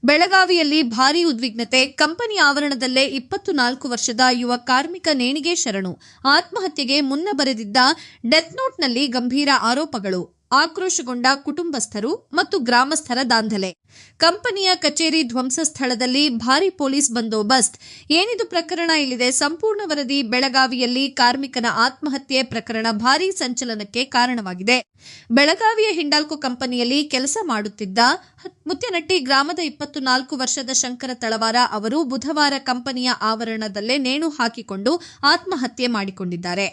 ಬೆಳಗಾವಿಯಲ್ಲಿ ಭಾರೀ ಉದ್ವಿಗ್ನತೆ. ಕಂಪನಿ ಆವರಣದಲ್ಲೇ 24 ವರ್ಷದ ಯುವ ಕಾರ್ಮಿಕ ನೇಣಿಗೆ ಶರಣು. ಆತ್ಮಹತ್ಯೆಗೆ ಮುನ್ನ ಬರೆದಿದ್ದ ಡೆತ್ ನೋಟ್ನಲ್ಲಿ ಗಂಭೀರ ಆರೋಪಗಳು. ಆಕ್ರೋಶಗೊಂಡ ಕುಟುಂಬಸ್ಥರು ಮತ್ತು ಗ್ರಾಮಸ್ಥರ ದಾಂಧಲೆ. ಕಂಪನಿಯ ಕಚೇರಿ ಧ್ವಂಸ ಸ್ಥಳದಲ್ಲಿ ಭಾರೀ ಪೊಲೀಸ್ ಬಂದೋಬಸ್ತ್. ಏನಿದು ಪ್ರಕರಣ? ಇಲ್ಲಿದೆ ಸಂಪೂರ್ಣ ವರದಿ. ಬೆಳಗಾವಿಯಲ್ಲಿ ಕಾರ್ಮಿಕನ ಆತ್ಮಹತ್ಯೆ ಪ್ರಕರಣ ಭಾರೀ ಸಂಚಲನಕ್ಕೆ ಕಾರಣವಾಗಿದೆ. ಬೆಳಗಾವಿಯ ಹಿಂಡಾಲ್ಕೋ ಕಂಪನಿಯಲ್ಲಿ ಕೆಲಸ ಮಾಡುತ್ತಿದ್ದ ಮುತ್ಯನಟ್ಟಿ ಗ್ರಾಮದ 24 ವರ್ಷದ ಶಂಕರ ತಳವಾರ ಅವರು ಬುಧವಾರ ಕಂಪನಿಯ ಆವರಣದಲ್ಲೇ ನೇಣು ಹಾಕಿಕೊಂಡು ಆತ್ಮಹತ್ಯೆ ಮಾಡಿಕೊಂಡಿದ್ದಾರೆ.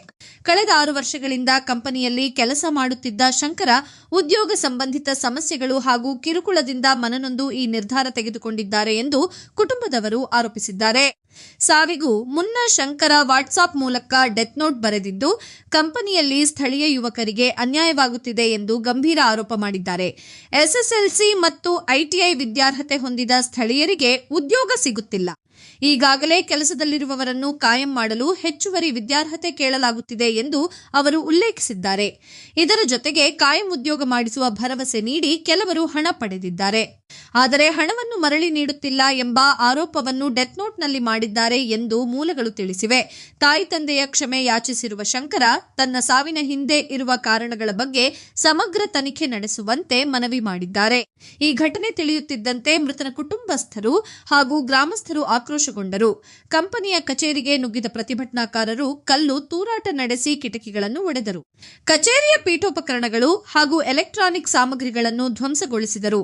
ಕಳೆದ 6 ವರ್ಷಗಳಿಂದ ಕಂಪನಿಯಲ್ಲಿ ಕೆಲಸ ಮಾಡುತ್ತಿದ್ದ ಶಂಕರ ಉದ್ಯೋಗ ಸಂಬಂಧಿತ ಸಮಸ್ಯೆಗಳು ಹಾಗೂ ಕಿರುಕುಳದಿಂದ ಮನನೊಂದು ಈ ನಿರ್ಧಾರ ತೆಗೆದುಕೊಂಡಿದ್ದಾರೆ ಎಂದು ಕುಟುಂಬದವರು ಆರೋಪಿಸಿದ್ದಾರೆ. ಸಾವಿಗೂ ಮುನ್ನ ಶಂಕರ ವಾಟ್ಸಾಪ್ ಮೂಲಕ ಡೆತ್ ನೋಟ್ ಬರೆದಿದ್ದು, ಕಂಪನಿಯಲ್ಲಿ ಸ್ಥಳೀಯ ಯುವಕರಿಗೆ ಅನ್ಯಾಯವಾಗುತ್ತಿದೆ ಎಂದು ಗಂಭೀರ ಆರೋಪ ಮಾಡಿದ್ದಾರೆ. ಎಸ್ಎಸ್ಎಲ್ಸಿ ಮತ್ತು ಐಟಿಐ ವಿದ್ಯಾರ್ಹತೆ ಹೊಂದಿದ ಸ್ಥಳೀಯರಿಗೆ ಉದ್ಯೋಗ ಸಿಗುತ್ತಿಲ್ಲ. ಈಗಾಗಲೇ ಕೆಲಸದಲ್ಲಿರುವವರನ್ನು ಕಾಯಂ ಮಾಡಲು ಹೆಚ್ಚುವರಿ ವಿದ್ಯಾರ್ಹತೆ ಕೇಳಲಾಗುತ್ತಿದೆ ಎಂದು ಅವರು ಉಲ್ಲೇಖಿಸಿದ್ದಾರೆ. ಇದರ ಜೊತೆಗೆ ಕಾಯಂ ಉದ್ಯೋಗ ಮಾಡಿಸುವ ಭರವಸೆ ನೀಡಿ ಕೆಲವರು ಹಣ ಪಡೆದಿದ್ದಾರೆ. ಆದರೆ ಹಣವನ್ನು ಮರಳಿ ನೀಡುತ್ತಿಲ್ಲ ಎಂಬ ಆರೋಪವನ್ನು ಡೆತ್ ನೋಟ್ನಲ್ಲಿ ಮಾಡಿದ್ದಾರೆ ಎಂದು ಮೂಲಗಳು ತಿಳಿಸಿವೆ. ತಾಯಿ ತಂದೆಯ ಕ್ಷಮೆ ಯಾಚಿಸಿರುವ ಶಂಕರ ತನ್ನ ಸಾವಿನ ಹಿಂದೆ ಇರುವ ಕಾರಣಗಳ ಬಗ್ಗೆ ಸಮಗ್ರ ತನಿಖೆ ನಡೆಸುವಂತೆ ಮನವಿ ಮಾಡಿದ್ದಾರೆ. ಈ ಘಟನೆ ತಿಳಿಯುತ್ತಿದ್ದಂತೆ ಮೃತನ ಕುಟುಂಬಸ್ಥರು ಹಾಗೂ ಗ್ರಾಮಸ್ಥರು ಆಕ್ರೋಶಗೊಂಡರು. ಕಂಪನಿಯ ಕಚೇರಿಗೆ ನುಗ್ಗಿದ ಪ್ರತಿಭಟನಾಕಾರರು ಕಲ್ಲು ತೂರಾಟ ನಡೆಸಿ ಕಿಟಕಿಗಳನ್ನು ಒಡೆದರು. ಕಚೇರಿಯ ಪೀಠೋಪಕರಣಗಳು ಹಾಗೂ ಎಲೆಕ್ಟ್ರಾನಿಕ್ ಸಾಮಗ್ರಿಗಳನ್ನು ಧ್ವಂಸಗೊಳಿಸಿದರು.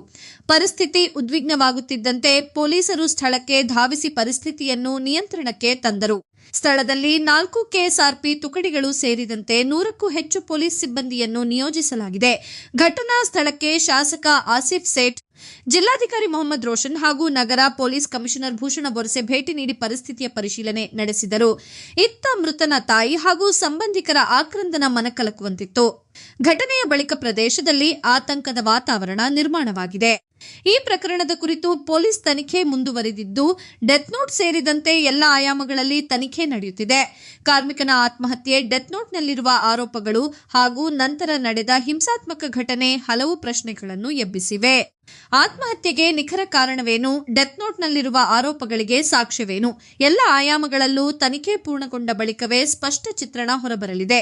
ಪರಿಸ್ಥಿತಿ ಉದ್ವಿಗ್ನವಾಗುತ್ತಿದ್ದಂತೆ ಪೊಲೀಸರು ಸ್ಥಳಕ್ಕೆ ಧಾವಿಸಿ ಪರಿಸ್ಥಿತಿಯನ್ನು ನಿಯಂತ್ರಣಕ್ಕೆ ತಂದರು. ಸ್ಥಳದಲ್ಲಿ 4 ಕೆಎಸ್ಆರ್ಪಿ ತುಕಡಿಗಳು ಸೇರಿದಂತೆ 100ಕ್ಕೂ ಹೆಚ್ಚು ಪೊಲೀಸ್ ಸಿಬ್ಬಂದಿಯನ್ನು ನಿಯೋಜಿಸಲಾಗಿದೆ. ಘಟನಾ ಸ್ಥಳಕ್ಕೆ ಶಾಸಕ ಆಸಿಫ್ ಸೇಠ್, ಜಿಲ್ಲಾಧಿಕಾರಿ ಮೊಹಮ್ಮದ್ ರೋಷನ್ ಹಾಗೂ ನಗರ ಪೊಲೀಸ್ ಕಮಿಷನರ್ ಭೂಷಣ ಬೊರಸೆ ಭೇಟಿ ನೀಡಿ ಪರಿಸ್ಥಿತಿಯ ಪರಿಶೀಲನೆ ನಡೆಸಿದರು. ಇತ್ತ ಮೃತನ ತಾಯಿ ಹಾಗೂ ಸಂಬಂಧಿಕರ ಆಕ್ರಂದನ ಮನಕಲಕುವಂತಿತ್ತು. ಘಟನೆಯ ಬಳಿಕ ಪ್ರದೇಶದಲ್ಲಿ ಆತಂಕದ ವಾತಾವರಣ ನಿರ್ಮಾಣವಾಗಿದೆ. ಈ ಪ್ರಕರಣದ ಕುರಿತು ಪೊಲೀಸ್ ತನಿಖೆ ಮುಂದುವರೆದಿದ್ದು, ಡೆತ್ ನೋಟ್ ಸೇರಿದಂತೆ ಎಲ್ಲ ಆಯಾಮಗಳಲ್ಲಿ ತನಿಖೆ ನಡೆಯುತ್ತಿದೆ. ಕಾರ್ಮಿಕನ ಆತ್ಮಹತ್ಯೆ, ಡೆತ್ ನೋಟ್ನಲ್ಲಿರುವ ಆರೋಪಗಳು ಹಾಗೂ ನಂತರ ನಡೆದ ಹಿಂಸಾತ್ಮಕ ಘಟನೆ ಹಲವು ಪ್ರಶ್ನೆಗಳನ್ನು ಎಬ್ಬಿಸಿವೆ. ಆತ್ಮಹತ್ಯೆಗೆ ನಿಖರ ಕಾರಣವೇನು? ಡೆತ್ ನೋಟ್ನಲ್ಲಿರುವ ಆರೋಪಗಳಿಗೆ ಸಾಕ್ಷ್ಯವೇನು? ಎಲ್ಲ ಆಯಾಮಗಳಲ್ಲೂ ತನಿಖೆ ಪೂರ್ಣಗೊಂಡ ಬಳಿಕವೇ ಸ್ಪಷ್ಟ ಚಿತ್ರಣ ಹೊರಬರಲಿದೆ.